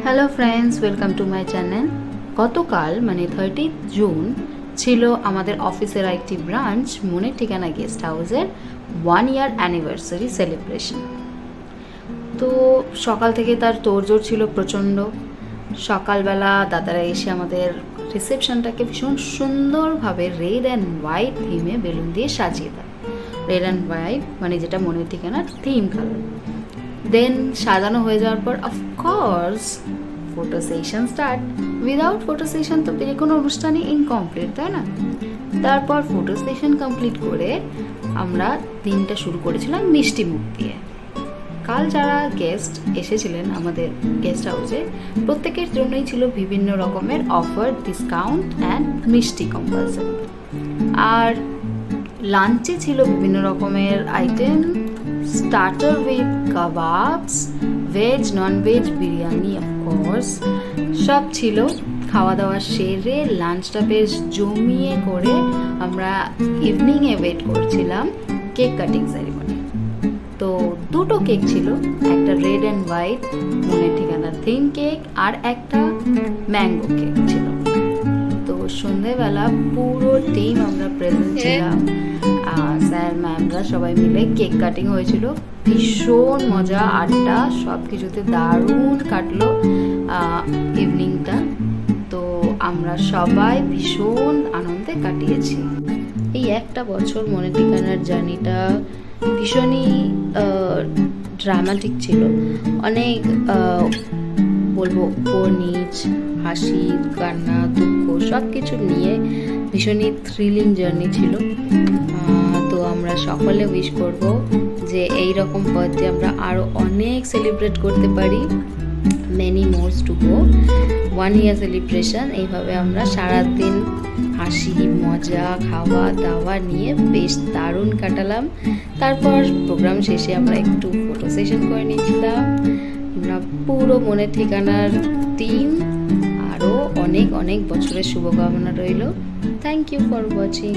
Hello friends, welcome to my channel. গতকাল মানে 30 June ছিল আমাদের অফিসের একটি ব্রাঞ্চ মনের ঠিকানা গেস্ট হাউসের 1 ইয়ার অ্যানিভার্সারি সেলিব্রেশন। তো সকাল থেকে তার তোড়জোড় ছিল প্রচণ্ড। সকালবেলা দাদারা এসে আমাদের রিসেপশনটাকে ভীষণ সুন্দরভাবে রেড অ্যান্ড হোয়াইট থিমে বেলুন দিয়ে সাজিয়ে দেয়। রেড অ্যান্ড হোয়াইট মানে যেটা মনের ঠিকানার থিম কালার। দেন সাজানো হয়ে যাওয়ার পর of course photo session start. Without photo session তো কোনো অনুষ্ঠানই ইনকমপ্লিট, তাই না? তারপর ফটো সেশন কমপ্লিট করে আমরা দিনটা শুরু করেছিলাম মিষ্টি মুখ দিয়ে। কাল যারা গেস্ট এসেছিলেন আমাদের গেস্ট হাউসে প্রত্যেকের জন্যই ছিল বিভিন্ন রকমের অফার, ডিসকাউন্ট অ্যান্ড মিষ্টি কম্পালসারি। আর লাঞ্চে ছিল বিভিন্ন রকমের item, starter with kebabs, veg non veg biryani of course সব ছিল। খাওয়া দাওয়া সেরে লাঞ্চটা বেশ জমিয়ে করে আমরা ইভিনিংয়ে ওয়েট করছিলাম কেক কাটিং সেরিমনি। তো দুটো কেক ছিল, একটা রেড অ্যান্ড হোয়াইট মনের ঠিকানার থিম কেক আর একটা ম্যাঙ্গো কেক ছিল। তো সন্ধেবেলা পুরো টিম আমরা প্রেজেন্ট ছিলাম। স্যার ম্যামরা সবাই মিলে কেক কাটিং হয়েছিল। ভীষণ মজা, আড্ডা, সব কিছুতে দারুণ কাটলো ইভিনিংটা। তো আমরা সবাই ভীষণ আনন্দে কাটিয়েছি। এই একটা বছর মনের ঠিকানার জার্নিটা ভীষণই ড্রামাটিক ছিল। অনেক বলবো উপর নিচ, হাসি, কান্না, দুঃখ সব কিছু নিয়ে ভীষণই থ্রিলিং জার্নি ছিল। তো আমরা সকলে উইশ করব যে এই রকম বার্থডে আমরা আরও অনেক সেলিব্রেট করতে পারি। Many mores to go. 1 year celebration এইভাবে আমরা সারাদিন হাসি, মজা, খাওয়া দাওয়া নিয়ে বেশ দারুণ কাটালাম। তারপর প্রোগ্রাম শেষে আমরা একটু ফটো সেশন করে নিয়েছিলাম। আমরা পুরো মনের ঠিকানার টিম আরও অনেক অনেক বছরের শুভকামনা রইল। Thank you for watching.